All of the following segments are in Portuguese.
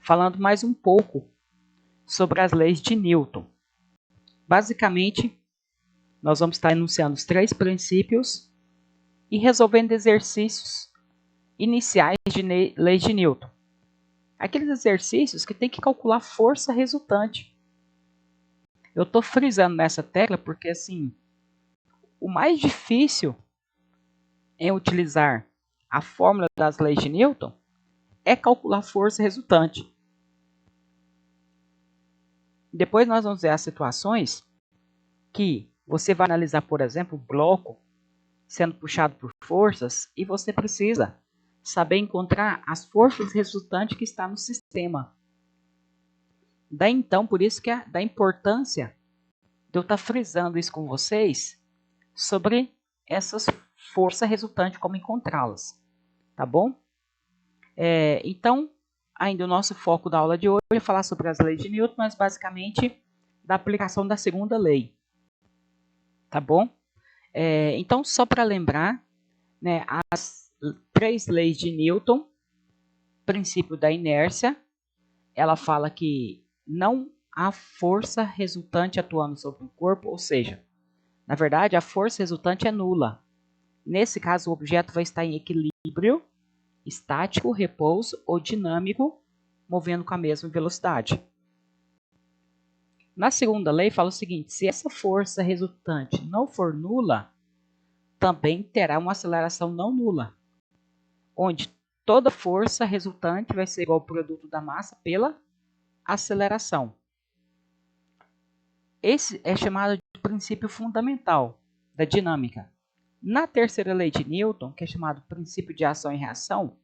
falando mais um pouco sobre as leis de Newton. Basicamente, nós vamos estar enunciando os 3 princípios e resolvendo exercícios iniciais de leis de Newton. Aqueles exercícios que tem que calcular força resultante. Eu estou frisando nessa tecla porque, assim, o mais difícil em utilizar a fórmula das leis de Newton é calcular força resultante. Depois nós vamos ver as situações que você vai analisar, por exemplo, o bloco sendo puxado por forças e você precisa saber encontrar as forças resultantes que estão no sistema. Daí então, por isso que é da importância de eu estar frisando isso com vocês sobre essas forças resultantes, como encontrá-las. Tá bom? Então, ainda o nosso foco da aula de hoje é falar sobre as leis de Newton, mas basicamente da aplicação da segunda lei. Tá bom? Então, só para lembrar, né, as 3 leis de Newton, princípio da inércia, ela fala que não há força resultante atuando sobre o corpo, ou seja, na verdade, a força resultante é nula. Nesse caso, o objeto vai estar em equilíbrio, estático, repouso ou dinâmico, movendo com a mesma velocidade. Na segunda lei, fala o seguinte: se essa força resultante não for nula, também terá uma aceleração não nula, onde toda força resultante vai ser igual ao produto da massa pela aceleração. Esse é chamado de princípio fundamental da dinâmica. Na terceira lei de Newton, que é chamado princípio de ação e reação,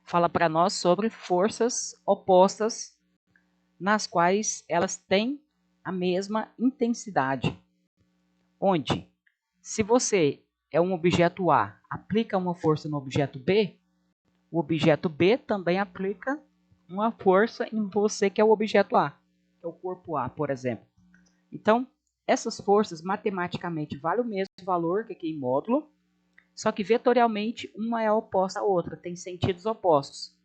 fala para nós sobre forças opostas nas quais elas têm a mesma intensidade. Onde, se você é um objeto A, aplica uma força no objeto B, o objeto B também aplica uma força em você que é o objeto A, que é o corpo A, por exemplo. Então, essas forças matematicamente valem o mesmo valor que aqui em módulo, só que vetorialmente uma é oposta à outra, tem sentidos opostos.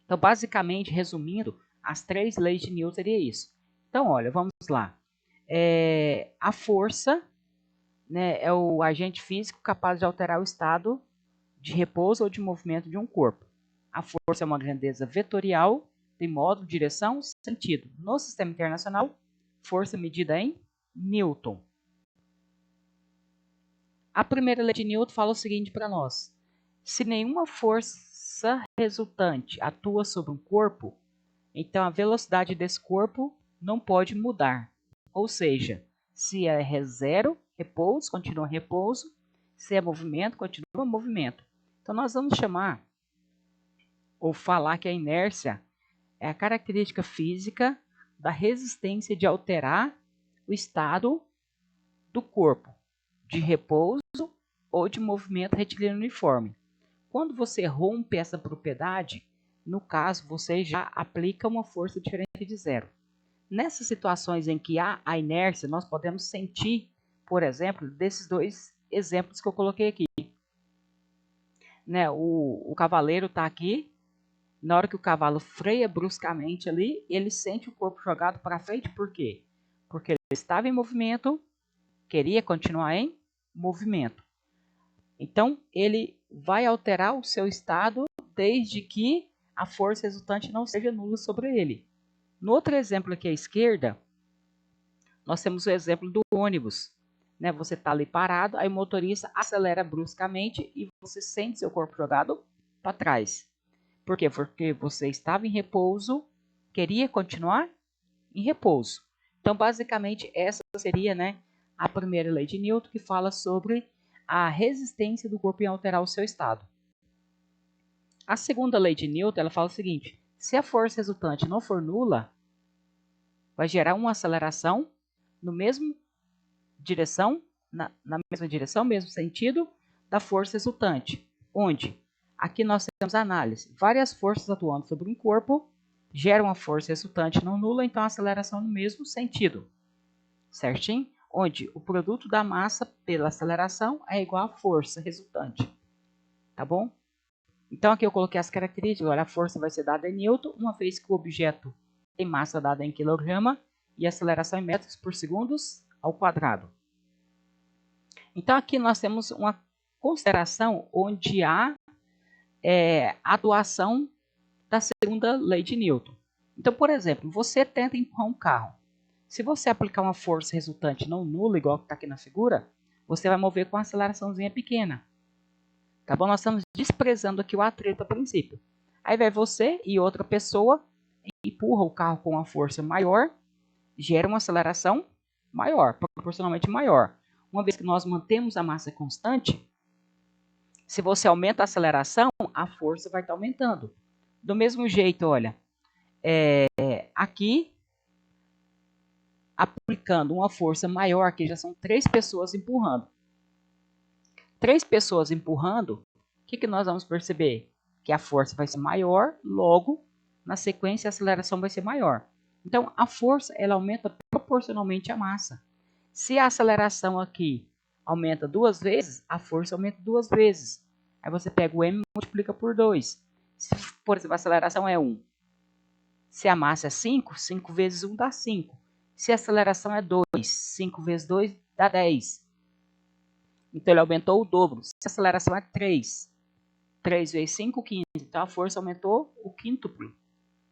Então, basicamente, resumindo, as 3 leis de Newton seria isso. Então, olha, vamos lá. A força, né, é o agente físico capaz de alterar o estado de repouso ou de movimento de um corpo. A força é uma grandeza vetorial, tem modo, direção, sentido. No sistema internacional, força medida em Newton. A primeira lei de Newton fala o seguinte para nós: se nenhuma força resultante atua sobre um corpo, então a velocidade desse corpo não pode mudar. Ou seja, se é zero, repouso, continua repouso. Se é movimento, continua movimento. Então nós vamos chamar ou falar que a inércia é a característica física da resistência de alterar o estado do corpo, de repouso ou de movimento retilíneo uniforme. Quando você rompe essa propriedade, no caso, você já aplica uma força diferente de zero. Nessas situações em que há a inércia, nós podemos sentir, por exemplo, desses 2 exemplos que eu coloquei aqui. Né, o cavaleiro está aqui, na hora que o cavalo freia bruscamente ali, ele sente o corpo jogado para frente, por quê? Porque ele estava em movimento, queria continuar em movimento. Então, ele vai alterar o seu estado desde que a força resultante não seja nula sobre ele. No outro exemplo aqui à esquerda, nós temos o exemplo do ônibus. Né? Você está ali parado, aí o motorista acelera bruscamente e você sente seu corpo jogado para trás. Por quê? Porque você estava em repouso, queria continuar em repouso. Então, basicamente, essa seria, né, a primeira lei de Newton, que fala sobre a resistência do corpo em alterar o seu estado. A segunda lei de Newton, ela fala o seguinte: se a força resultante não for nula, vai gerar uma aceleração no mesmo direção, na mesma direção, mesmo sentido da força resultante. Onde? Aqui nós temos a análise. Várias forças atuando sobre um corpo geram uma força resultante não nula, então a aceleração no mesmo sentido. Certinho? Onde o produto da massa pela aceleração é igual à força resultante. Tá bom? Então aqui eu coloquei as características. Olha, a força vai ser dada em newton, uma vez que o objeto tem massa dada em quilograma e aceleração em metros por segundos ao quadrado. Então aqui nós temos uma consideração onde há a atuação da segunda lei de Newton. Então, por exemplo, você tenta empurrar um carro. Se você aplicar uma força resultante não nula, igual que está aqui na figura, você vai mover com uma aceleraçãozinha pequena. Tá bom? Nós estamos desprezando aqui o atrito a princípio. Aí vai você e outra pessoa, empurra o carro com uma força maior, gera uma aceleração maior, proporcionalmente maior. Uma vez que nós mantemos a massa constante, se você aumenta a aceleração, a força vai estar aumentando. Do mesmo jeito, olha, aqui, aplicando uma força maior, aqui já são 3 pessoas empurrando. 3 pessoas empurrando, o que nós vamos perceber? Que a força vai ser maior, logo, na sequência, a aceleração vai ser maior. Então, a força ela aumenta proporcionalmente à massa. Se a aceleração aqui aumenta 2 vezes, a força aumenta 2 vezes. Aí você pega o m e multiplica por 2. Se, por exemplo, a aceleração é 1. Se a massa é 5, 5 vezes 1 dá 5. Se a aceleração é 2, 5 vezes 2 dá 10. Então, ele aumentou o dobro. Se a aceleração é 3, 3 vezes 5, 15. Então, a força aumentou o quíntuplo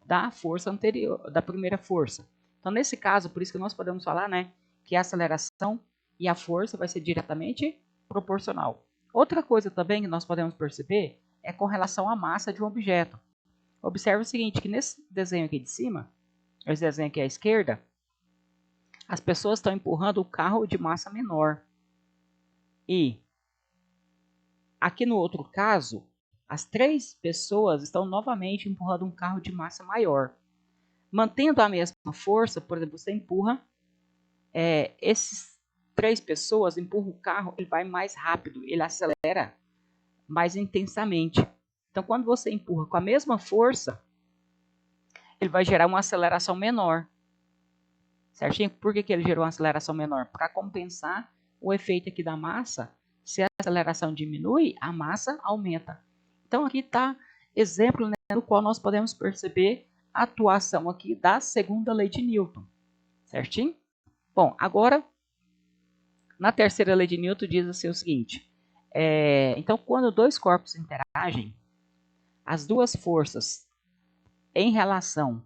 da força anterior, da primeira força. Então, nesse caso, por isso que nós podemos falar, né, que a aceleração e a força vai ser diretamente proporcional. Outra coisa também que nós podemos perceber é com relação à massa de um objeto. Observe o seguinte, que nesse desenho aqui de cima, esse desenho aqui à esquerda, as pessoas estão empurrando o carro de massa menor. E aqui no outro caso, as 3 pessoas estão novamente empurrando um carro de massa maior. Mantendo a mesma força, por exemplo, você empurra, esses 3 pessoas empurram o carro, ele vai mais rápido, ele acelera mais intensamente. Então, quando você empurra com a mesma força, ele vai gerar uma aceleração menor. Certinho? Por que ele gerou uma aceleração menor? Para compensar o efeito aqui da massa. Se a aceleração diminui, a massa aumenta. Então, aqui está exemplo, né, no qual nós podemos perceber a atuação aqui da segunda lei de Newton. Certinho? Bom, agora, na terceira lei de Newton diz assim o seguinte. Então, quando 2 corpos interagem, as 2 forças em relação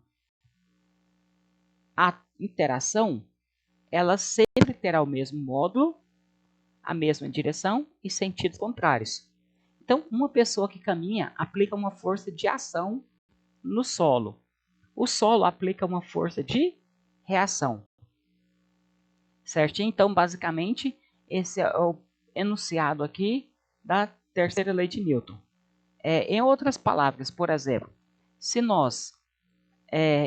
à interação, elas sempre terão o mesmo módulo, a mesma direção e sentidos contrários. Então, uma pessoa que caminha aplica uma força de ação no solo. O solo aplica uma força de reação. Certinho? Então, basicamente, esse é o enunciado aqui da terceira lei de Newton. Em outras palavras, por exemplo, se nós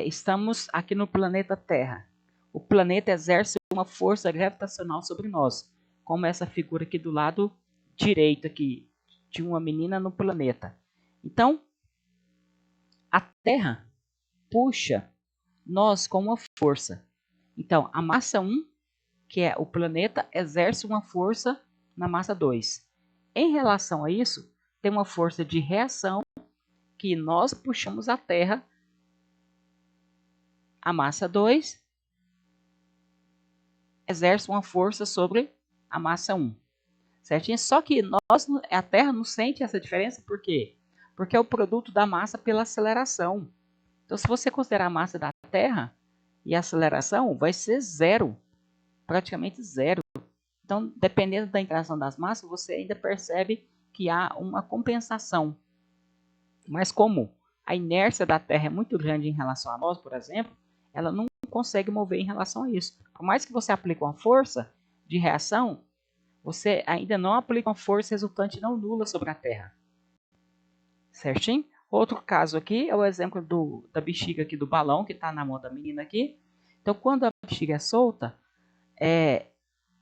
estamos aqui no planeta Terra, o planeta exerce uma força gravitacional sobre nós, como essa figura aqui do lado direito aqui, de uma menina no planeta. Então, a Terra puxa nós com uma força. Então, a massa 1, que é o planeta, exerce uma força na massa 2. Em relação a isso, tem uma força de reação que nós puxamos a Terra, a massa 2, exerce uma força sobre a massa 1. Certinho? Só que a Terra não sente essa diferença, por quê? Porque é o produto da massa pela aceleração. Então, se você considerar a massa da Terra e a aceleração, vai ser zero, praticamente zero. Então, dependendo da interação das massas, você ainda percebe que há uma compensação. Mas como a inércia da Terra é muito grande em relação a nós, por exemplo, ela não consegue mover em relação a isso. Por mais que você aplique uma força de reação, você ainda não aplica uma força resultante não nula sobre a Terra. Certinho? Outro caso aqui é o exemplo da bexiga aqui do balão, que está na mão da menina aqui. Então, quando a bexiga é solta,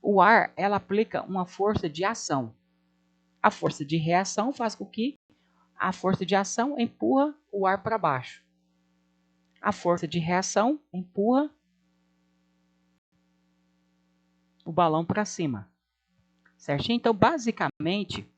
o ar ela aplica uma força de ação. A força de reação faz com que a força de ação empurra o ar para baixo. A força de reação empurra o balão para cima. Certinho? Então, basicamente,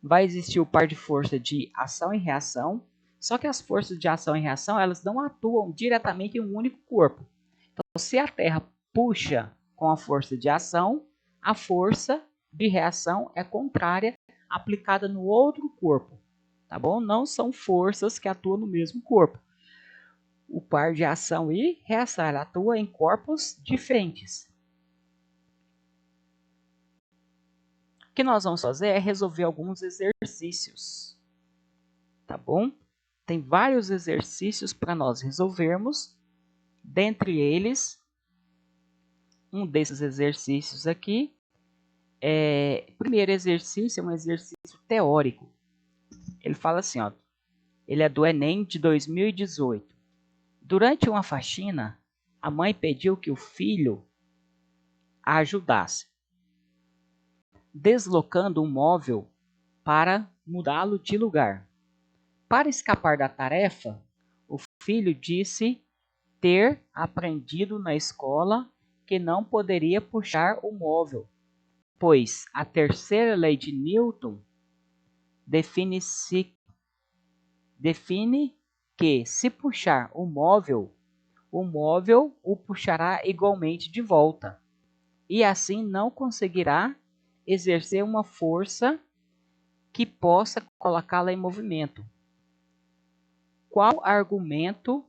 vai existir o par de força de ação e reação, só que as forças de ação e reação elas não atuam diretamente em um único corpo. Então, se a Terra puxa com a força de ação, a força de reação é contrária, aplicada no outro corpo, tá bom? Não são forças que atuam no mesmo corpo. O par de ação e reação ela atua em corpos diferentes. O que nós vamos fazer é resolver alguns exercícios, tá bom? Tem vários exercícios para nós resolvermos. Dentre eles, um desses exercícios aqui primeiro exercício é um exercício teórico. Ele fala assim, ó, ele é do Enem de 2018. Durante uma faxina, a mãe pediu que o filho a ajudasse, deslocando um móvel para mudá-lo de lugar. Para escapar da tarefa, o filho disse ter aprendido na escola que não poderia puxar o móvel, pois a terceira lei de Newton define que se puxar o móvel o puxará igualmente de volta, e assim não conseguirá exercer uma força que possa colocá-la em movimento. Qual argumento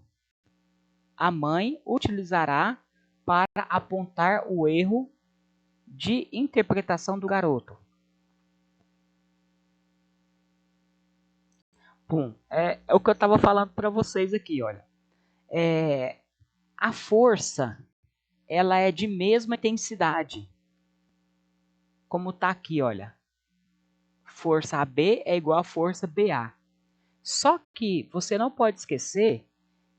a mãe utilizará para apontar o erro de interpretação do garoto? É o que eu estava falando para vocês aqui, olha. A força, ela é de mesma intensidade. Como está aqui, olha. Força AB é igual a força BA. Só que você não pode esquecer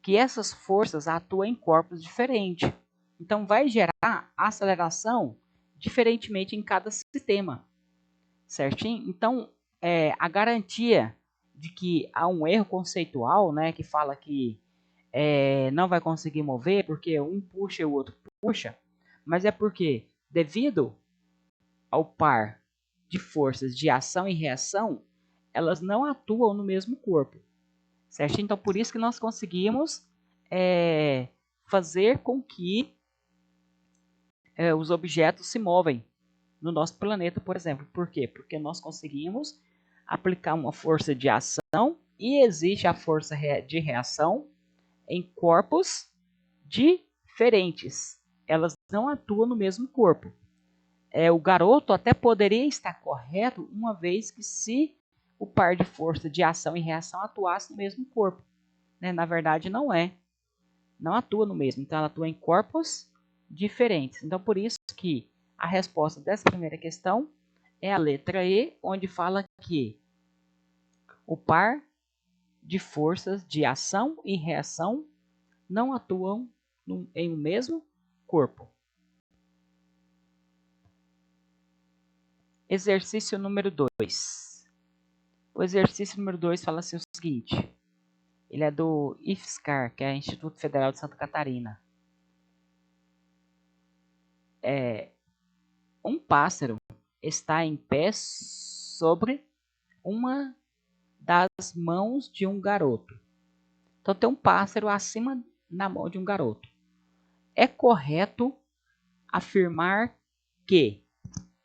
que essas forças atuam em corpos diferentes. Então, vai gerar aceleração diferentemente em cada sistema. Certinho? Então, a garantia de que há um erro conceitual, né, que fala que não vai conseguir mover porque um puxa e o outro puxa, mas é porque, devido ao par de forças de ação e reação, elas não atuam no mesmo corpo. Certo? Então, por isso que nós conseguimos fazer com que os objetos se movem no nosso planeta, por exemplo. Por quê? Porque nós conseguimos aplicar uma força de ação e existe a força de reação em corpos diferentes. Elas não atuam no mesmo corpo. O garoto até poderia estar correto, uma vez que se o par de força de ação e reação atuasse no mesmo corpo. Né? Na verdade, não é. Não atua no mesmo. Então, ela atua em corpos diferentes. Então, por isso que a resposta dessa primeira questão é a letra E, onde fala que o par de forças de ação e reação não atuam em um mesmo corpo. Exercício número 2. O exercício número 2 fala assim o seguinte. Ele é do IFSCar, que é o Instituto Federal de Santa Catarina. Um pássaro está em pé sobre uma das mãos de um garoto. Então tem um pássaro acima na mão de um garoto. É correto afirmar que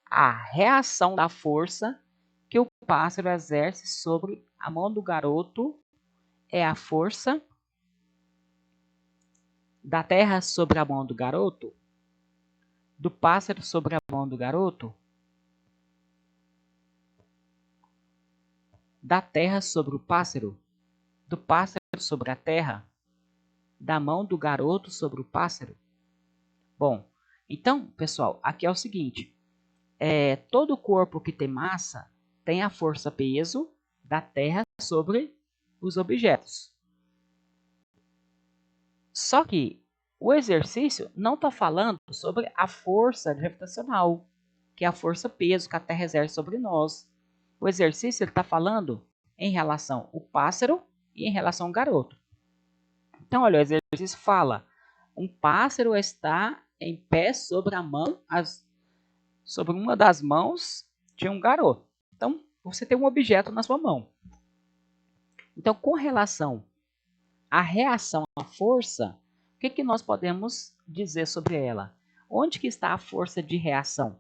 a reação da força que o pássaro exerce sobre a mão do garoto é a força da terra sobre a mão do garoto? Do pássaro sobre a mão do garoto? Da terra sobre o pássaro? Do pássaro sobre a terra? Da mão do garoto sobre o pássaro? Bom, então, pessoal, aqui é o seguinte. Todo corpo que tem massa tem a força-peso da Terra sobre os objetos. Só que o exercício não está falando sobre a força gravitacional, que é a força-peso que a Terra exerce sobre nós. O exercício está falando em relação ao pássaro e em relação ao garoto. Então, olha, o exercício fala: um pássaro está em pé sobre a mão, sobre uma das mãos de um garoto. Então, você tem um objeto na sua mão. Então, com relação à reação à força, o que nós podemos dizer sobre ela? Onde que está a força de reação?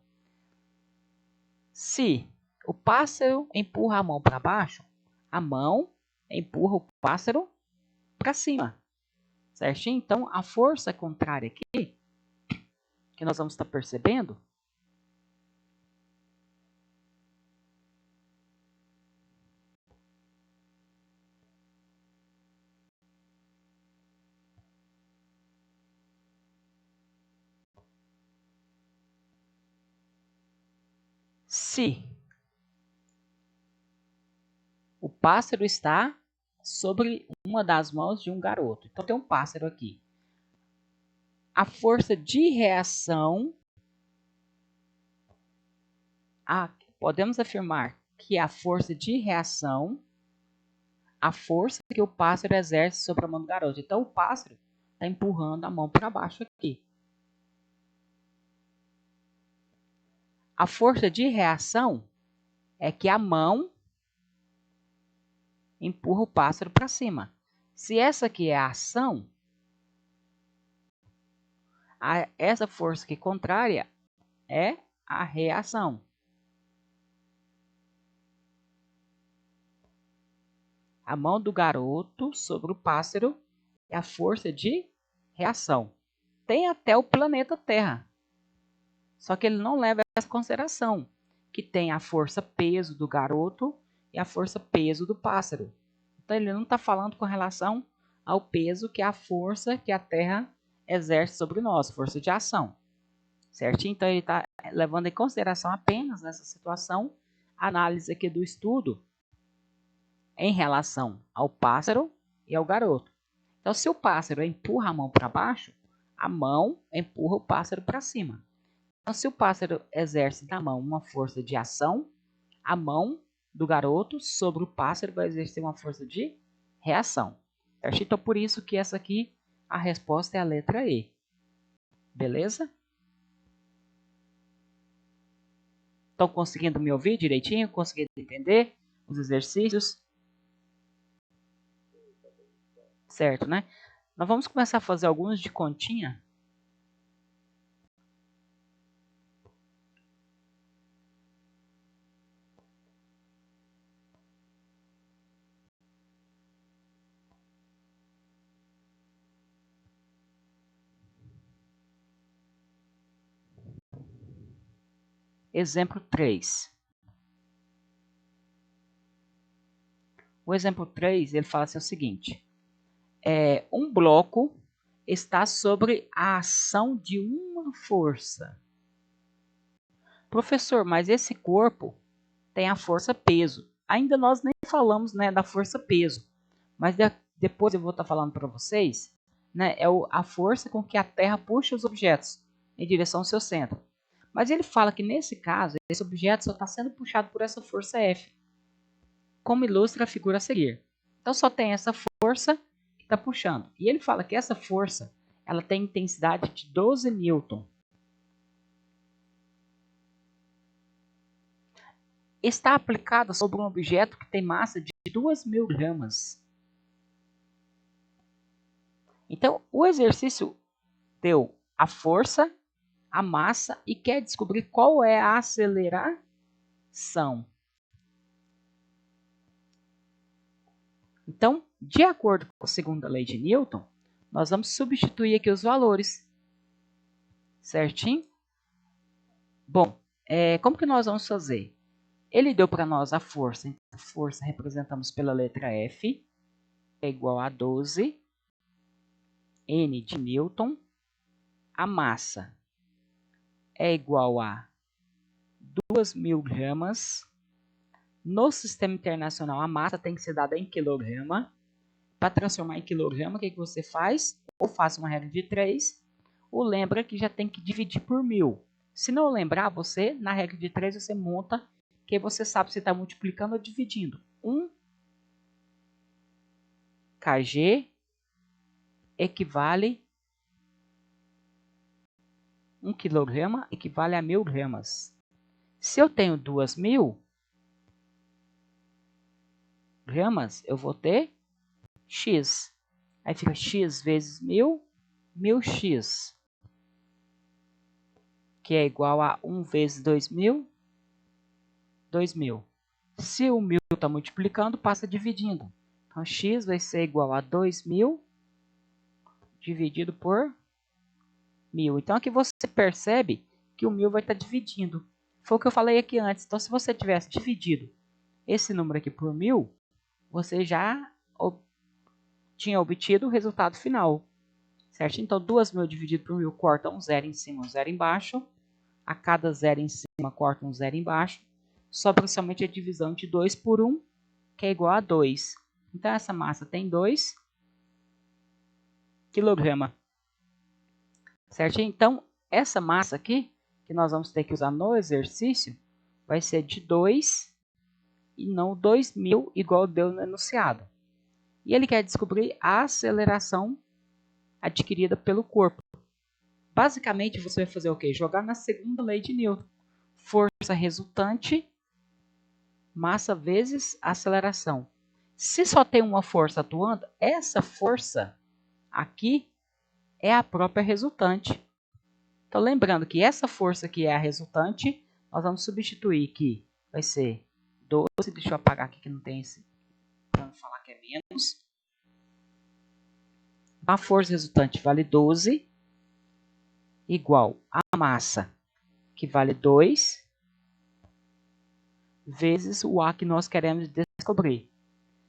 Se o pássaro empurra a mão para baixo, a mão empurra o pássaro para cima. Certinho? Então, a força contrária aqui, que nós vamos estar percebendo, se o pássaro está sobre uma das mãos de um garoto. Então, tem um pássaro aqui. A força de reação, podemos afirmar que a força de reação, a força que o pássaro exerce sobre a mão do garoto. Então, o pássaro está empurrando a mão para baixo aqui. A força de reação é que a mão empurra o pássaro para cima. Se essa aqui é a ação, essa força aqui contrária é a reação. A mão do garoto sobre o pássaro é a força de reação. Tem até o planeta Terra. Só que ele não leva essa consideração, que tem a força peso do garoto e a força peso do pássaro. Então ele não está falando com relação ao peso, que é a força que a Terra exerce sobre nós, força de ação. Certinho? Então ele está levando em consideração apenas nessa situação a análise aqui do estudo em relação ao pássaro e ao garoto. Então, se o pássaro empurra a mão para baixo, a mão empurra o pássaro para cima. Então, se o pássaro exerce na mão uma força de ação, a mão do garoto sobre o pássaro vai exercer uma força de reação. Certo? Então, por isso que essa aqui, a resposta é a letra E. Beleza? Estão conseguindo me ouvir direitinho? Conseguindo entender os exercícios? Certo, né? Nós vamos começar a fazer alguns de continha. Exemplo 3. O exemplo 3, ele fala assim o seguinte. Um bloco está sobre a ação de uma força. Professor, mas esse corpo tem a força peso. Ainda nós nem falamos, né, da força peso. Mas depois eu vou estar falando para vocês, né, a força com que a Terra puxa os objetos em direção ao seu centro. Mas ele fala que nesse caso, esse objeto só está sendo puxado por essa força F, como ilustra a figura a seguir. Então só tem essa força que está puxando. E ele fala que essa força ela tem intensidade de 12 newton. Está aplicada sobre um objeto que tem massa de 2.000 gramas. Então, o exercício deu a força, a massa e quer descobrir qual é a aceleração. Então, de acordo com a segunda lei de Newton, nós vamos substituir aqui os valores. Certinho? Bom, como que nós vamos fazer? Ele deu para nós a força. Então, a força representamos pela letra F, é igual a 12 N de Newton. A massa é igual a 2.000 gramas. No sistema internacional, a massa tem que ser dada em quilograma. Para transformar em quilograma, o que você faz? Ou faça uma regra de 3, ou lembra que já tem que dividir por 1.000. Se não lembrar, você, na regra de 3, você monta, que você sabe se está multiplicando ou dividindo. 1 kg equivale 1 quilograma equivale a 1.000 gramas. Se eu tenho 2.000, gramas, eu vou ter x. Aí fica x vezes 1000, 1000x, que é igual a 1 vezes 2000, 2000. Se o 1000 está multiplicando, passa dividindo. Então, x vai ser igual a 2000 dividido por 1000. Então, aqui você percebe que o 1000 vai estar dividindo. Foi o que eu falei aqui antes. Então, se você tivesse dividido esse número aqui por 1000, você já tinha obtido o resultado final. Certo? Então, 2000 dividido por 1000 corta um zero em cima, um zero embaixo. A cada zero em cima, corta um zero embaixo. Sobra somente a divisão de 2 por 1, que é igual a 2. Então, essa massa tem 2 kg. Certo? Então, essa massa aqui, que nós vamos ter que usar no exercício, vai ser de 2 e não 2000, igual deu no enunciado. E ele quer descobrir a aceleração adquirida pelo corpo. Basicamente, você vai fazer o quê? Jogar na segunda lei de Newton. Força resultante, massa vezes aceleração. Se só tem uma força atuando, essa força aqui é a própria resultante. Então, lembrando que essa força que é a resultante, nós vamos substituir que vai ser 12. Deixa eu apagar aqui que não tem esse, para não falar que é menos. A força resultante vale 12, igual a massa, que vale 2, vezes o A que nós queremos descobrir.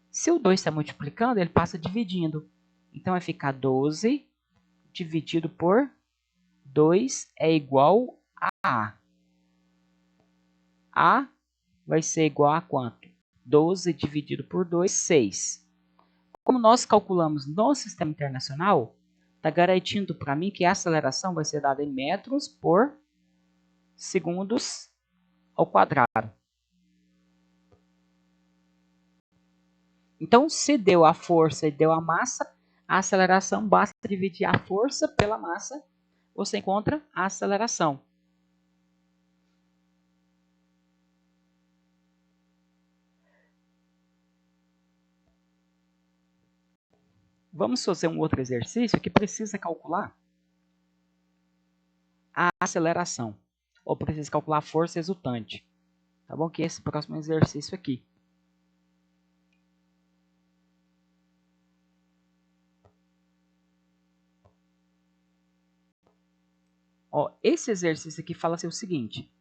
Se o 2 está multiplicando, ele passa dividindo. Então, vai ficar 12 dividido por 2 é igual a A. A vai ser igual a quanto? 12 dividido por 2, 6. Como nós calculamos no sistema internacional, está garantindo para mim que a aceleração vai ser dada em metros por segundos ao quadrado. Então, se deu a força e deu a massa, a aceleração basta dividir a força pela massa, você encontra a aceleração. Vamos fazer um outro exercício que precisa calcular a aceleração, ou precisa calcular a força resultante. Tá bom? Que esse próximo exercício aqui. Ó, esse exercício aqui fala assim, o seguinte.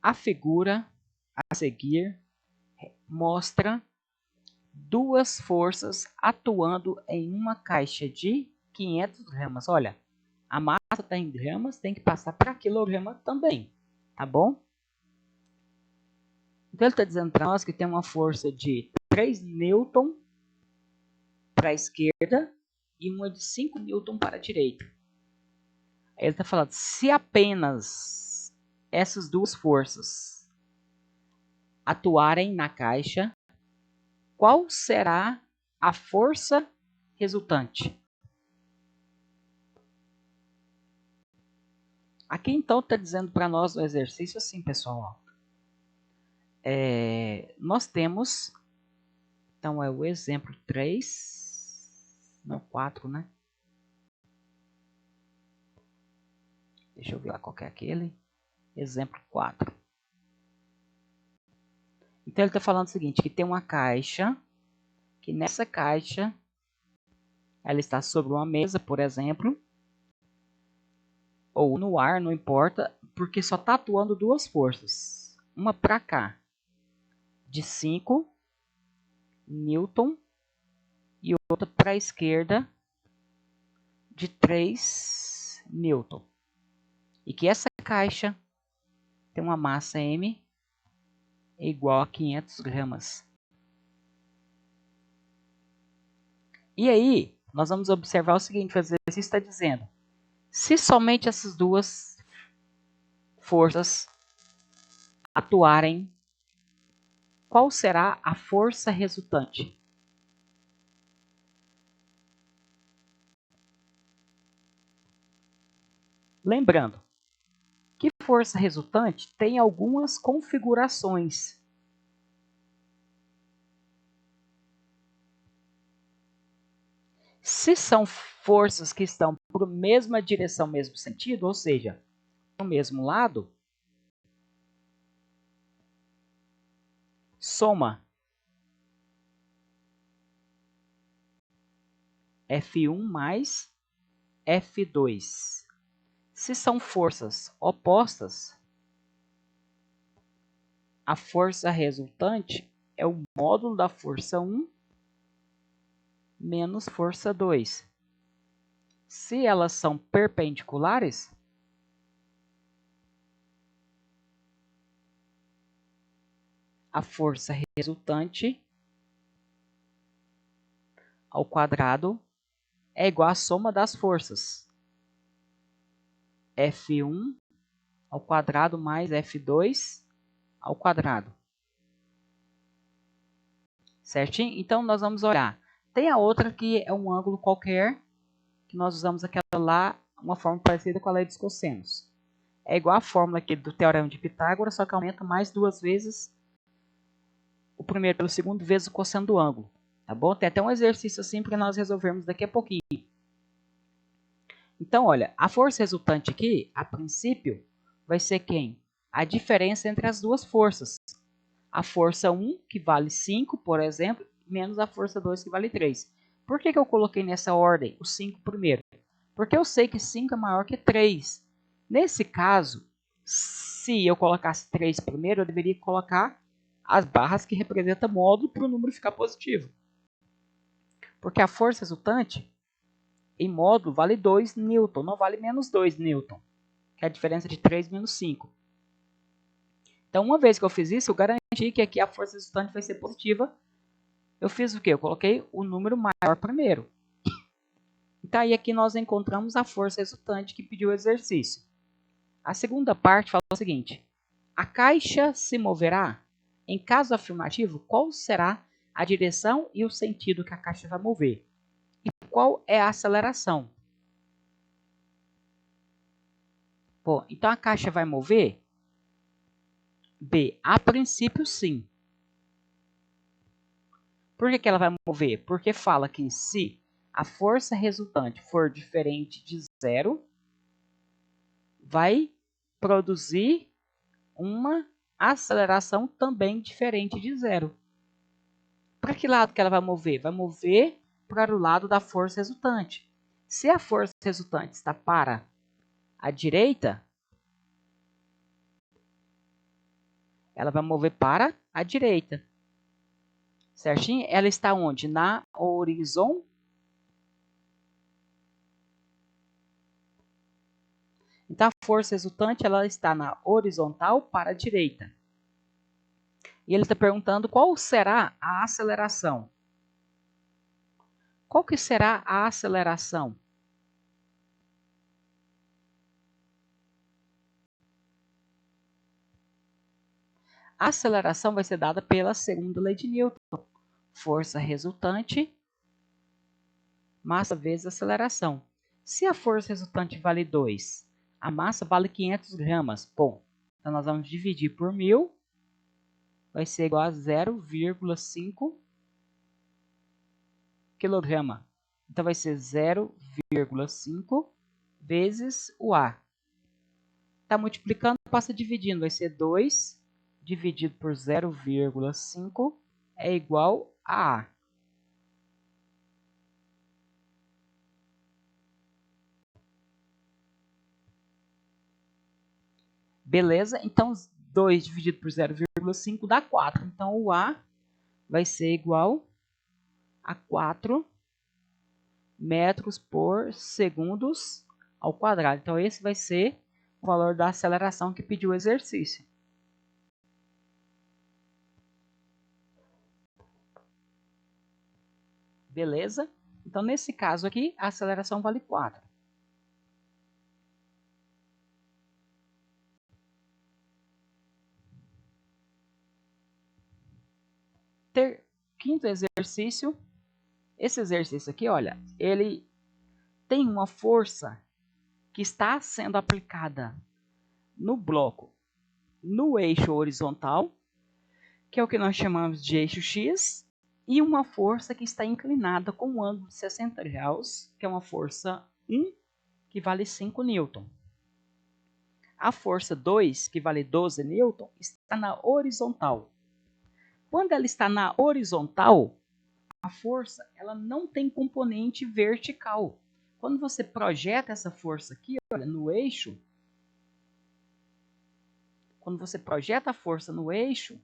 A figura a seguir mostra duas forças atuando em uma caixa de 500 gramas. Olha, a massa está em gramas, tem que passar para quilograma também, tá bom? Então ele está dizendo para nós que tem uma força de 3 newton para a esquerda e uma de 5 newton para a direita. Ele está falando, se apenas essas duas forças atuarem na caixa, qual será a força resultante? Aqui então está dizendo para nós no exercício assim, pessoal. Nós temos, então é o exemplo 3, não 4, né? Deixa eu ver lá qual que é aquele. Exemplo 4. Então ele está falando o seguinte, que tem uma caixa, que nessa caixa, ela está sobre uma mesa, por exemplo, ou no ar, não importa, porque só está atuando duas forças. Uma para cá, de 5 newton, e outra para a esquerda, de 3 newton. E que essa caixa tem uma massa M igual a 500 gramas. E aí, nós vamos observar o seguinte, o exercício está dizendo, se somente essas duas forças atuarem, qual será a força resultante? Lembrando que força resultante tem algumas configurações. Se são forças que estão para a mesma direção, mesmo sentido, ou seja, para o mesmo lado, soma F1 mais F2. Se são forças opostas, a força resultante é o módulo da força 1 menos força 2. Se elas são perpendiculares, a força resultante ao quadrado é igual à soma das forças F1 ao quadrado mais F2 ao quadrado. Certinho? Então, nós vamos olhar. Tem a outra que é um ângulo qualquer, que nós usamos aquela lá, uma forma parecida com a lei dos cossenos. É igual a fórmula aqui do teorema de Pitágoras, só que aumenta mais 2 vezes o primeiro pelo segundo vezes o cosseno do ângulo. Tá bom? Tem até um exercício assim para nós resolvermos daqui a pouquinho. Então, olha, a força resultante aqui, a princípio, vai ser quem? A diferença entre as duas forças. A força 1, que vale 5, por exemplo, menos a força 2, que vale 3. Por que eu coloquei nessa ordem o 5 primeiro? Porque eu sei que 5 é maior que 3. Nesse caso, se eu colocasse 3 primeiro, eu deveria colocar as barras que representam módulo para o número ficar positivo. Porque a força resultante em módulo vale 2 newton, não vale menos 2 newton, que é a diferença de 3 menos 5. Então, uma vez que eu fiz isso, eu garanti que aqui a força resultante vai ser positiva. Eu fiz o quê? Eu coloquei o número maior primeiro. Então, aí aqui nós encontramos a força resultante que pediu o exercício. A segunda parte fala o seguinte: a caixa se moverá? Em caso afirmativo, qual será a direção e o sentido que a caixa vai mover? E qual é a aceleração? Bom, então a caixa vai mover? B. A princípio, sim. Por que ela vai mover? Porque fala que se a força resultante for diferente de zero, vai produzir uma aceleração também diferente de zero. Para que lado que ela vai mover? Vai mover para o lado da força resultante. Se a força resultante está para a direita, ela vai mover para a direita. Certinho? Ela está onde? Na horizontal. Então, a força resultante ela está na horizontal para a direita. E ele está perguntando qual será a aceleração. Qual que será a aceleração? A aceleração vai ser dada pela segunda lei de Newton. Força resultante, massa vezes aceleração. Se a força resultante vale 2, a massa vale 500 gramas. Bom, então nós vamos dividir por 1000. Vai ser igual a 0,5 kg. Então vai ser 0,5 vezes o A. Está multiplicando, passa dividindo. Vai ser 2 dividido por 0,5 é igual a A. Beleza? Então, 2 dividido por 0,5 dá 4. Então, o A vai ser igual a 4 metros por segundos ao quadrado. Então, esse vai ser o valor da aceleração que pediu o exercício. Beleza? Então, nesse caso aqui, a aceleração vale 4. Quinto exercício. Esse exercício aqui, olha, ele tem uma força que está sendo aplicada no bloco, no eixo horizontal, que é o que nós chamamos de eixo X, e uma força que está inclinada com um ângulo de 60 graus, que é uma força 1, que vale 5 newton. A força 2, que vale 12 newton, está na horizontal. Quando ela está na horizontal, a força ela não tem componente vertical. Quando você projeta essa força aqui, olha, no eixo, quando você projeta a força no eixo,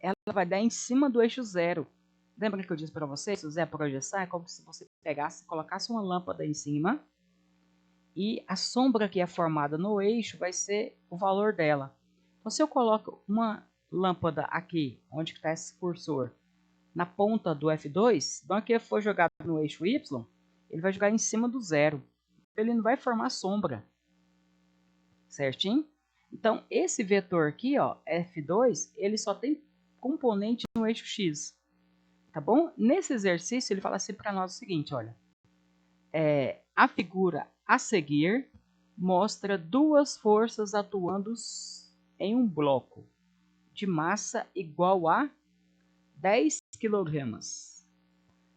ela vai dar em cima do eixo zero. Lembra que eu disse para vocês, se fizer projeção, é como se você pegasse, colocasse uma lâmpada em cima e a sombra que é formada no eixo vai ser o valor dela. Então, se eu coloco uma lâmpada aqui, onde está esse cursor, na ponta do F2, então aqui for jogado no eixo Y, ele vai jogar em cima do zero. Ele não vai formar sombra. Certinho? Então, esse vetor aqui, ó, F2, ele só tem componente no eixo X. Tá bom? Nesse exercício, ele fala assim para nós o seguinte, olha. A figura a seguir mostra duas forças atuando em um bloco de massa igual a 10 kg.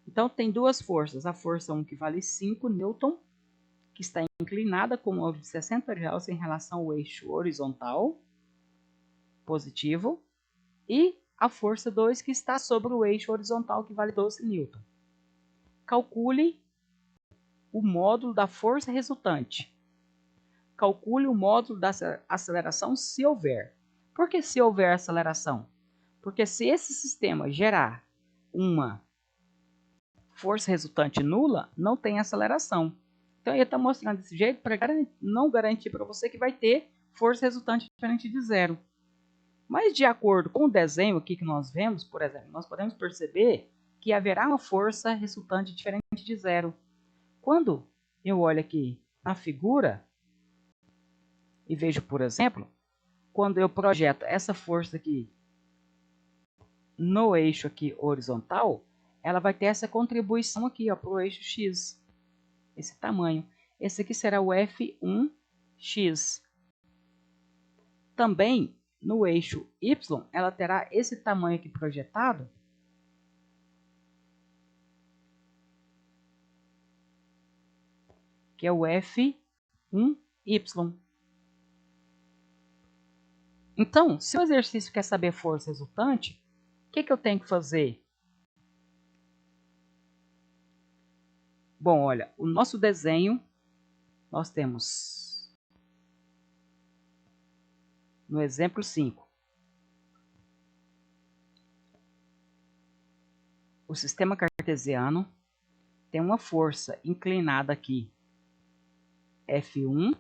Então, tem duas forças. A força 1 que vale 5 newton, que está inclinada com um ângulo de 60 graus em relação ao eixo horizontal, positivo, e a força 2 que está sobre o eixo horizontal, que vale 12 newton. Calcule o módulo da força resultante. Calcule o módulo da aceleração se houver. Por que se houver aceleração? Porque se esse sistema gerar uma força resultante nula, não tem aceleração. Então, ele está mostrando desse jeito para não garantir para você que vai ter força resultante diferente de zero. Mas, de acordo com o desenho aqui que nós vemos, por exemplo, nós podemos perceber que haverá uma força resultante diferente de zero. Quando eu olho aqui na figura e vejo, por exemplo, quando eu projeto essa força aqui no eixo aqui horizontal, ela vai ter essa contribuição aqui para o eixo X. Esse tamanho. Esse aqui será o F1x. Também, no eixo Y, ela terá esse tamanho aqui projetado, que é o F1y. Então, se o exercício quer saber força resultante, o que eu tenho que fazer? Bom, olha, o nosso desenho, nós temos, no exemplo 5, o sistema cartesiano tem uma força inclinada aqui, F1,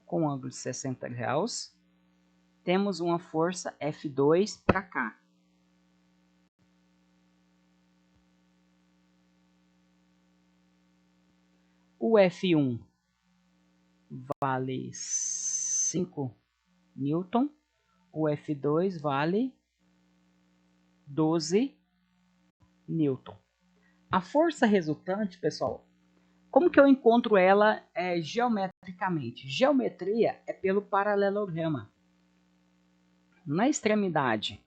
com ângulo de 60 graus. Temos uma força F2 para cá. O F1 vale 5 newton, o F2 vale 12 newton. A força resultante, pessoal, como que eu encontro ela geometricamente? Geometria é pelo paralelograma. Na extremidade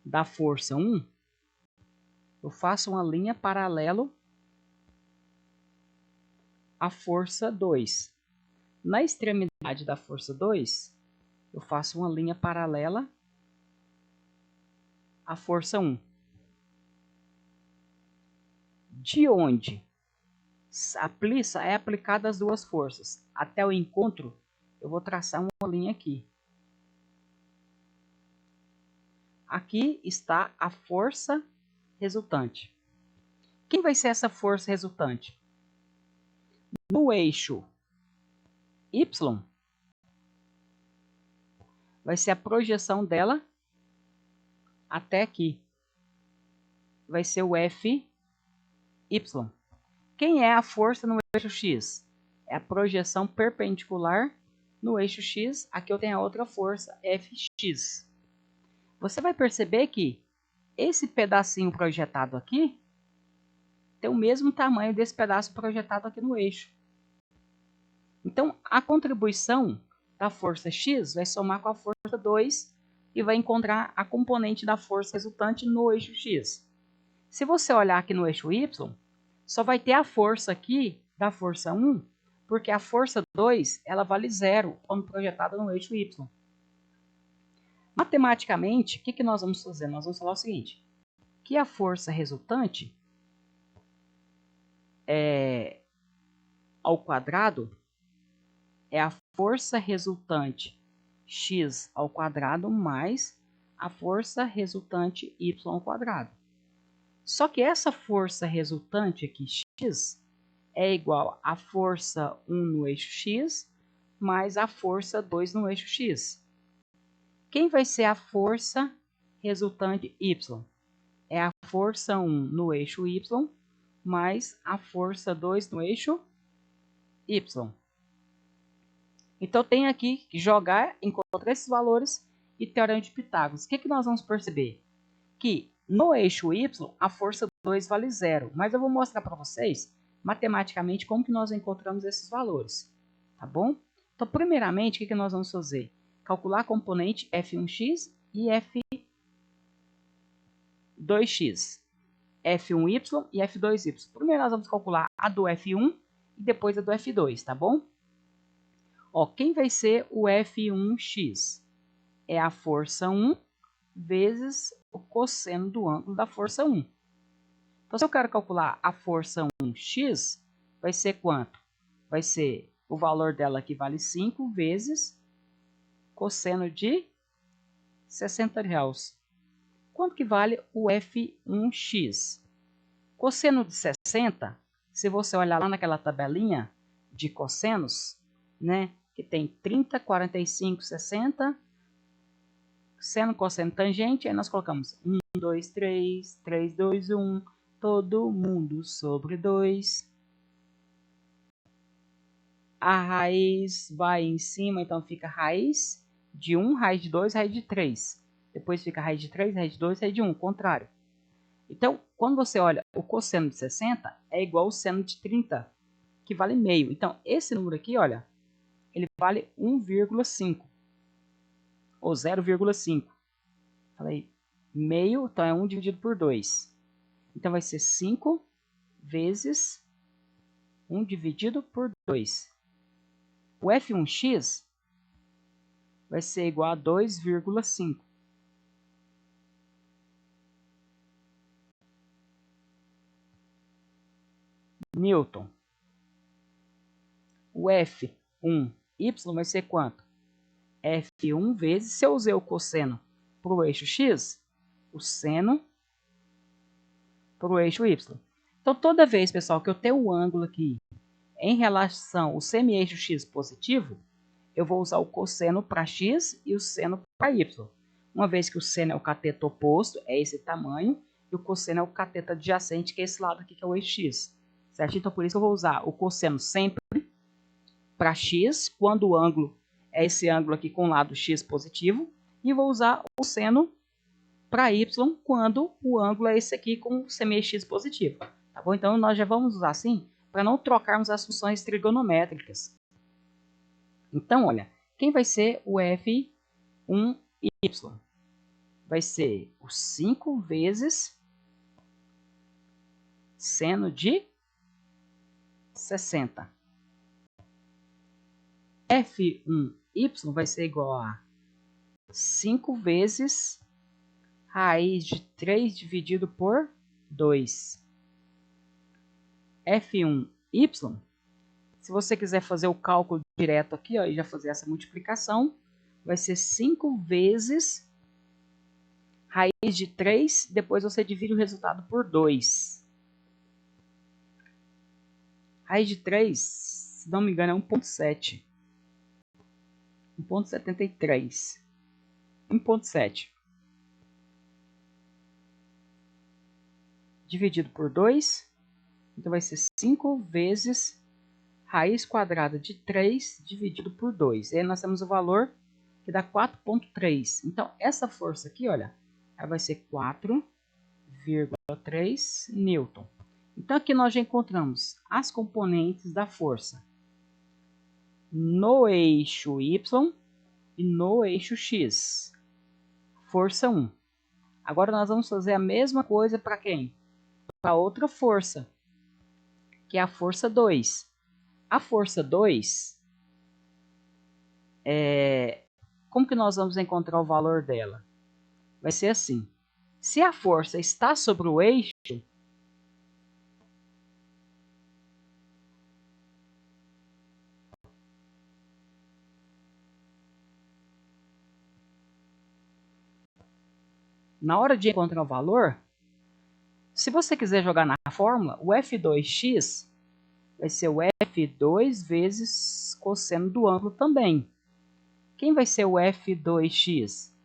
da força 1, eu faço uma linha paralelo à força 2. Na extremidade da força 2, eu faço uma linha paralela à força 1. De onde é aplicada as duas forças. Até o encontro, eu vou traçar uma linha aqui. Aqui está a força resultante. Quem vai ser essa força resultante? No eixo Y, vai ser a projeção dela até aqui. Vai ser o Fy. Quem é a força no eixo X? É a projeção perpendicular no eixo X. Aqui eu tenho a outra força, Fx. Você vai perceber que esse pedacinho projetado aqui tem o mesmo tamanho desse pedaço projetado aqui no eixo. Então, a contribuição da força X vai somar com a força 2 e vai encontrar a componente da força resultante no eixo X. Se você olhar aqui no eixo Y, só vai ter a força aqui da força 1, porque a força 2 ela vale 0 quando projetada no eixo Y. Matematicamente, o que nós vamos fazer? Nós vamos falar o seguinte, que a força resultante ao quadrado é a força resultante x ao quadrado mais a força resultante y ao quadrado. Só que essa força resultante aqui, x, é igual à força 1 no eixo x mais a força 2 no eixo x. Quem vai ser a força resultante y? É a força 1 no eixo y mais a força 2 no eixo y. Então, tem aqui que jogar, encontrar esses valores e Teorema de Pitágoras. O que nós vamos perceber? Que no eixo y, a força 2 vale 0. Mas eu vou mostrar para vocês, matematicamente, como que nós encontramos esses valores. Tá bom? Então, primeiramente, o que nós vamos fazer? Calcular a componente F1x e F2x. F1y e F2y. Primeiro nós vamos calcular a do F1 e depois a do F2, tá bom? Ó, quem vai ser o F1x? É a força 1 vezes o cosseno do ângulo da força 1. Então, se eu quero calcular a força 1x, vai ser quanto? Vai ser o valor dela que vale 5 vezes cosseno de 60 graus. Quanto que vale o F1x? Cosseno de 60, se você olhar lá naquela tabelinha de cossenos, né, que tem 30, 45, 60, seno, cosseno, tangente, aí nós colocamos 1, 2, 3, 3, 2, 1, todo mundo sobre 2. A raiz vai em cima, então fica raiz de 1, raiz de 2, raiz de 3. Depois fica raiz de 3, raiz de 2, raiz de 1, contrário. Então, quando você olha o cosseno de 60, é igual ao seno de 30, que vale meio. Então, esse número aqui, olha, ele vale 1,5, ou 0,5. Falei meio, então é 1 dividido por 2. Então, vai ser 5 vezes 1 dividido por 2. O F1x vai ser igual a 2,5. Newton. O F1y vai ser quanto? F1 vezes, se eu usei o cosseno para o eixo x, o seno para o eixo y. Então, toda vez, pessoal, que eu tenho o ângulo aqui em relação ao semi-eixo x positivo, eu vou usar o cosseno para x e o seno para y. Uma vez que o seno é o cateto oposto, é esse tamanho, e o cosseno é o cateto adjacente, que é esse lado aqui, que é o eixo x. Certo? Então, por isso eu vou usar o cosseno sempre para x, quando o ângulo é esse ângulo aqui com o lado x positivo, e vou usar o seno para y quando o ângulo é esse aqui com o semi-x positivo. Tá bom? Então, nós já vamos usar assim para não trocarmos as funções trigonométricas. Então, olha, quem vai ser o F1y? Vai ser o 5 vezes seno de 60. F1y vai ser igual a 5 vezes raiz de 3 dividido por 2. F1y, se você quiser fazer o cálculo direto aqui, ó, e já fazer essa multiplicação, vai ser 5 vezes raiz de 3, depois você divide o resultado por 2. Raiz de 3, se não me engano, é 1,7. 1,73. 1,7. Dividido por 2, então vai ser 5 vezes raiz quadrada de 3 dividido por 2. E aí nós temos o valor que dá 4,3. Então, essa força aqui, olha, ela vai ser 4,3 newton. Então, aqui nós já encontramos as componentes da força. no eixo Y e no eixo X. Força 1. Agora nós vamos fazer a mesma coisa para quem? Para outra força, que é a força 2. A força 2, como que nós vamos encontrar o valor dela? Vai ser assim. Se a força está sobre o eixo, na hora de encontrar o valor, se você quiser jogar na fórmula, o F2x vai ser o F2 vezes cosseno do ângulo também. Quem vai ser o F2x?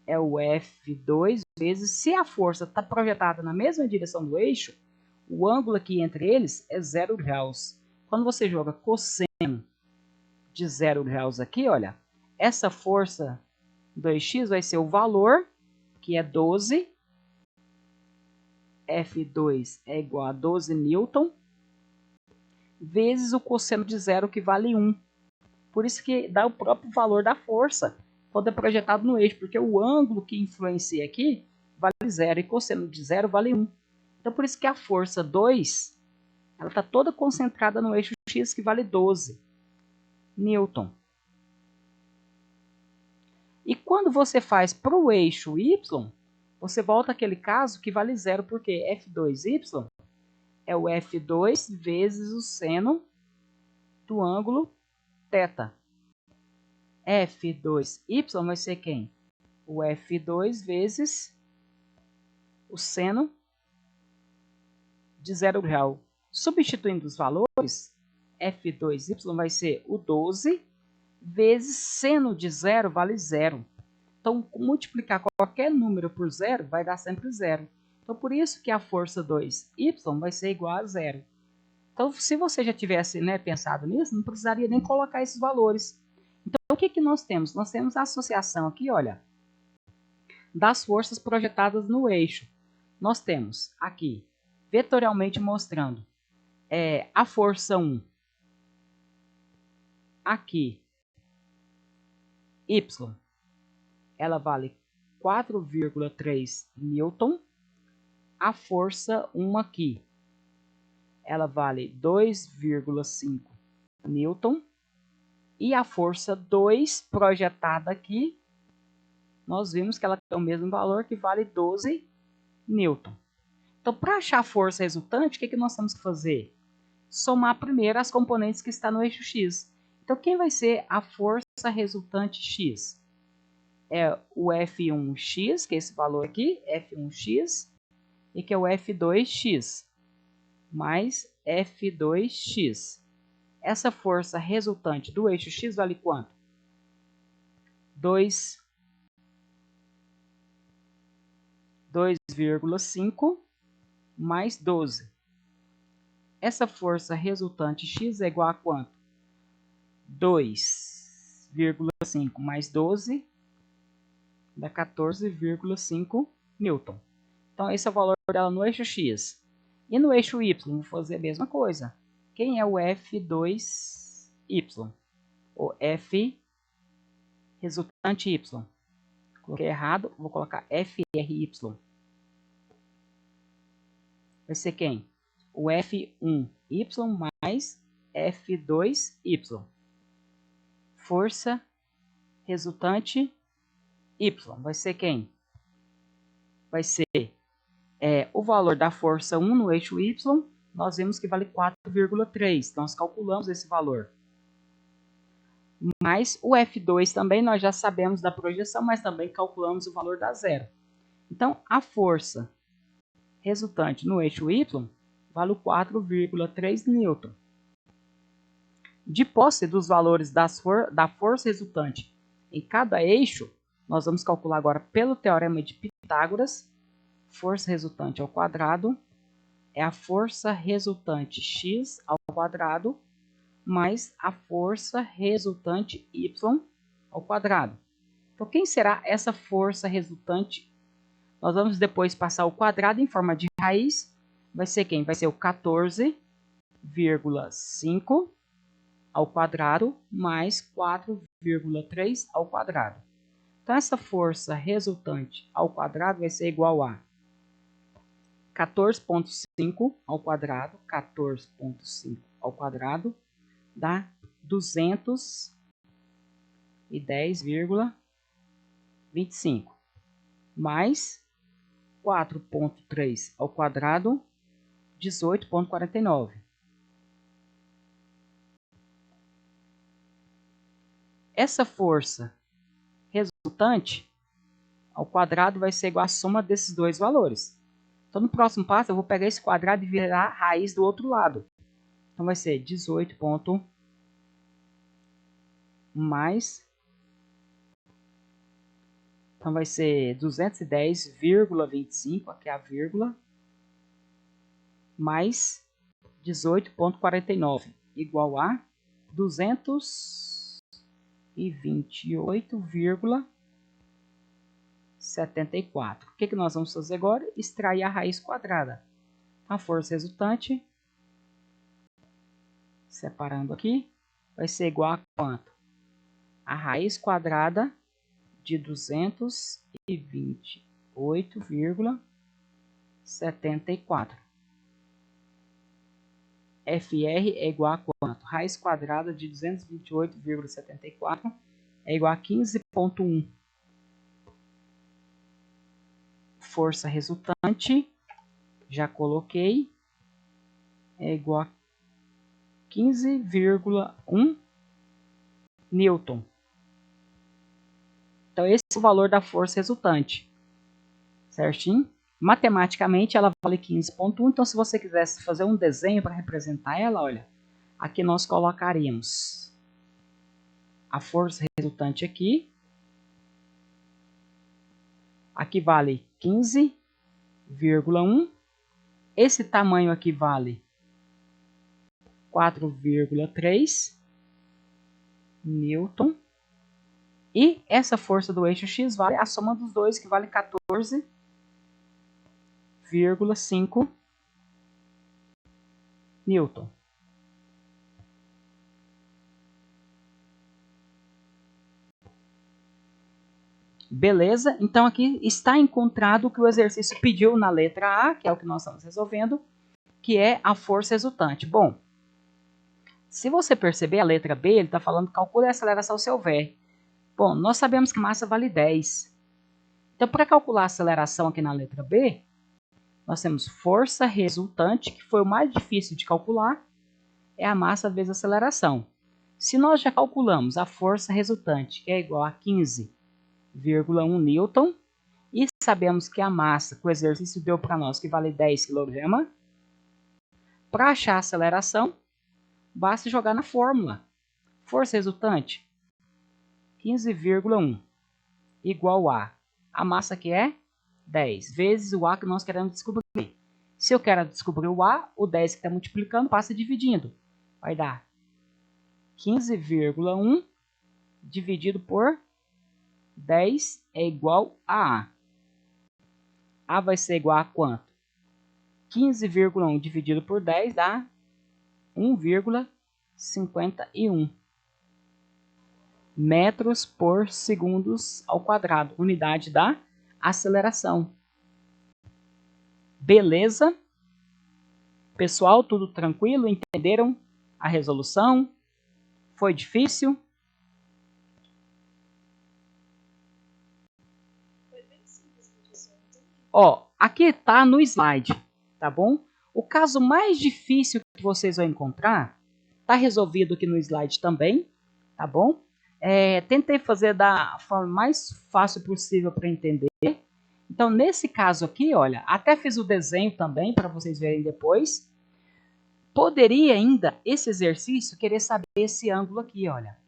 É o F2 vezes, se a força está projetada na mesma direção do eixo, o ângulo aqui entre eles é 0 graus. Quando você joga cosseno de 0 graus aqui, olha, essa força 2x vai ser o valor, que é 12. F2 é igual a 12 newton, vezes o cosseno de 0, que vale 1. Por isso que dá o próprio valor da força quando é projetado no eixo, porque o ângulo que influencia aqui vale 0 e cosseno de 0 vale 1. Então, por isso que a força 2 ela está toda concentrada no eixo X, que vale 12 newton. E quando você faz para o eixo Y, você volta àquele caso que vale 0, porque F2y é o F2 vezes o seno do ângulo θ. F2y vai ser quem? O F2 vezes o seno de 0 grau. Substituindo os valores, F2y vai ser o 12 vezes seno de 0 vale 0. Então, multiplicar qualquer número por 0 vai dar sempre 0. Então, por isso que a força 2y vai ser igual a 0. Então, se você já tivesse pensado nisso, não precisaria nem colocar esses valores. Então, o que nós temos? Nós temos a associação aqui, olha, das forças projetadas no eixo. Nós temos aqui, vetorialmente mostrando, a força 1, aqui, y, ela vale 4,3 newton. A força 1 aqui, ela vale 2,5 newton. E a força 2 projetada aqui, nós vimos que ela tem o mesmo valor, que vale 12 newton. Então, para achar a força resultante, o que nós temos que fazer? Somar primeiro as componentes que estão no eixo X. Então, quem vai ser a força resultante X? É o F1x, que é esse valor aqui, F1x, e que é o F2x, mais F2x. Essa força resultante do eixo X vale quanto? 2,5 mais 12. Essa força resultante X é igual a quanto? 2,5 mais 12 dá 14,5 newton. Então, esse é o valor dela no eixo X. E no eixo Y, vou fazer a mesma coisa. Quem é o F2Y? O F resultante Y. Coloquei errado, vou colocar FRY. Vai ser quem? O F1Y mais F2Y. Força resultante Y. Vai ser quem? Vai ser o valor da força 1 no eixo Y. Nós vimos que vale 4,3. Então, nós calculamos esse valor. Mas o F2 também nós já sabemos da projeção, mas também calculamos o valor da zero. Então, a força resultante no eixo Y vale 4,3 newton. De posse dos valores da força resultante em cada eixo, nós vamos calcular agora pelo teorema de Pitágoras. Força resultante ao quadrado é a força resultante x ao quadrado mais a força resultante y ao quadrado. Então, quem será essa força resultante? Nós vamos depois passar o quadrado em forma de raiz. Vai ser quem? Vai ser o 14,5 ao quadrado mais 4,3 ao quadrado. Então, essa força resultante ao quadrado vai ser igual a 14,5 ao quadrado, 14,5 ao quadrado, dá 210,25, mais 4,3 ao quadrado, 18,49. Essa força resultante ao quadrado vai ser igual à soma desses dois valores. Então, no próximo passo, eu vou pegar esse quadrado e virar a raiz do outro lado. Então, vai ser 18 mais... Então, vai ser 210,25, aqui é a vírgula, mais 18,49, igual a 228,74. O que nós vamos fazer agora? Extrair a raiz quadrada. A força resultante, separando aqui, vai ser igual a quanto? A raiz quadrada de 228,74. FR é igual a quanto? Raiz quadrada de 228,74 é igual a 15,1. Força resultante, já coloquei, é igual a 15,1 Newton. Então, esse é o valor da força resultante. Certinho? Matematicamente, ela vale 15,1. Então, se você quisesse fazer um desenho para representar ela, olha, aqui nós colocaríamos a força resultante aqui. Aqui vale 15,1. Esse tamanho aqui vale 4,3 Newton. E essa força do eixo X vale a soma dos dois, que vale 14,5 Newton. Beleza? Então, aqui está encontrado o que o exercício pediu na letra A, que é o que nós estamos resolvendo, que é a força resultante. Bom, se você perceber a letra B, ele está falando calcule a aceleração se houver. Bom, nós sabemos que massa vale 10. Então, para calcular a aceleração aqui na letra B, nós temos força resultante, que foi o mais difícil de calcular, é a massa vezes a aceleração. Se nós já calculamos a força resultante, que é igual a 15,1 Newton, e sabemos que a massa que o exercício deu para nós, que vale 10 kg, para achar a aceleração, basta jogar na fórmula. Força resultante, 15,1 igual a massa que é 10 vezes o A que nós queremos descobrir. Se eu quero descobrir o A, o 10 que está multiplicando passa dividindo. Vai dar 15,1 dividido por 10 é igual a A. A vai ser igual a quanto? 15,1 dividido por 10 dá 1,51 metros por segundos ao quadrado, unidade da aceleração. Beleza? Pessoal, tudo tranquilo? Entenderam a resolução? Foi difícil? Foi bem simples, professor. Ó, aqui está no slide, tá bom? O caso mais difícil que vocês vão encontrar está resolvido aqui no slide também, tá bom? Tentei fazer da forma mais fácil possível para entender. Então, nesse caso aqui, olha, até fiz o desenho também para vocês verem depois. Poderia ainda, esse exercício, querer saber esse ângulo aqui, olha.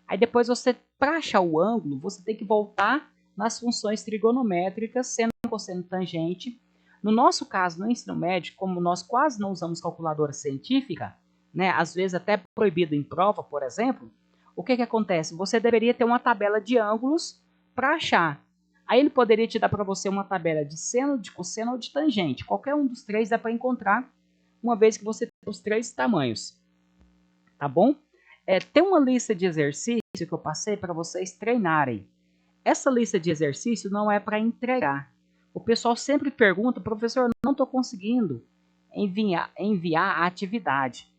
Aí depois você, para achar o ângulo, você tem que voltar nas funções trigonométricas, seno, cosseno, tangente. No nosso caso, no ensino médio, como nós quase não usamos calculadora científica, né, às vezes até proibido em prova, por exemplo, o que acontece? Você deveria ter uma tabela de ângulos para achar. Aí ele poderia te dar para você uma tabela de seno, de cosseno ou de tangente. Qualquer um dos três dá para encontrar, uma vez que você tem os três tamanhos. Tá bom? Tem uma lista de exercício que eu passei para vocês treinarem. Essa lista de exercício não é para entregar. O pessoal sempre pergunta, professor, não estou conseguindo enviar a atividade.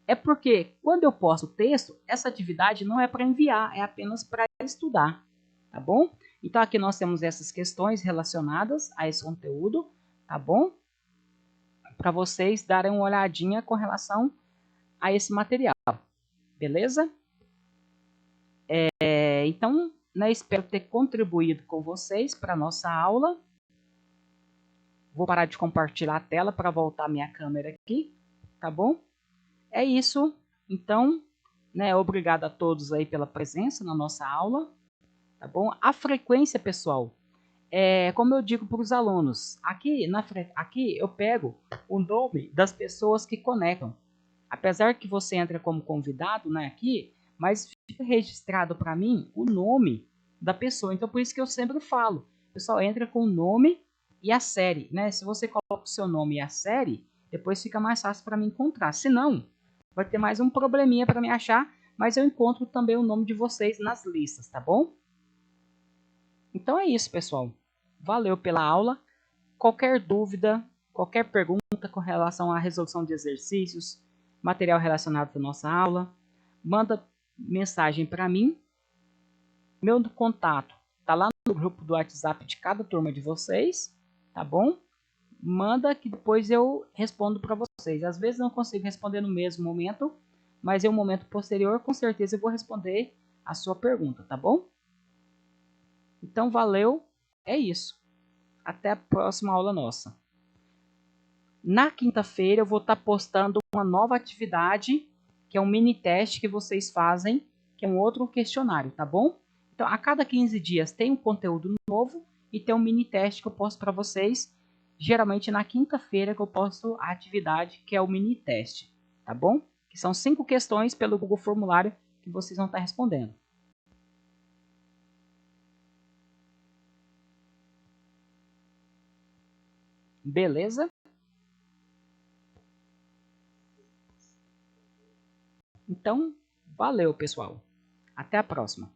É porque quando eu posto o texto, essa atividade não é para enviar, é apenas para estudar, tá bom? Então aqui nós temos essas questões relacionadas a esse conteúdo, tá bom? Para vocês darem uma olhadinha com relação a esse material, beleza? Então, né, espero ter contribuído com vocês para a nossa aula. Vou parar de compartilhar a tela para voltar a minha câmera aqui, tá bom? É isso. Então, né, obrigado a todos aí pela presença na nossa aula, tá bom? A frequência, pessoal, como eu digo para os alunos, aqui eu pego o nome das pessoas que conectam. Apesar que você entra como convidado, né, aqui, mas fica registrado para mim o nome da pessoa. Então, por isso que eu sempre falo, o pessoal entra com o nome e a série, né? Se você coloca o seu nome e a série, depois fica mais fácil para mim encontrar. Se não, vai ter mais um probleminha para me achar, mas eu encontro também o nome de vocês nas listas, tá bom? Então é isso, pessoal. Valeu pela aula. Qualquer dúvida, qualquer pergunta com relação à resolução de exercícios, material relacionado à nossa aula, manda mensagem para mim. Meu contato está lá no grupo do WhatsApp de cada turma de vocês, tá bom? Manda que depois eu respondo para vocês. Às vezes não consigo responder no mesmo momento, mas em um momento posterior, com certeza eu vou responder a sua pergunta, tá bom? Então, valeu, é isso. Até a próxima aula nossa. Na quinta-feira eu vou estar postando uma nova atividade, que é um mini teste que vocês fazem, que é um outro questionário, tá bom? Então, a cada 15 dias tem um conteúdo novo e tem um mini teste que eu posto para vocês, geralmente na quinta-feira que eu posto a atividade, que é o mini teste, tá bom? Que são 5 questões pelo Google Formulário que vocês vão estar respondendo. Beleza? Então, valeu, pessoal. Até a próxima.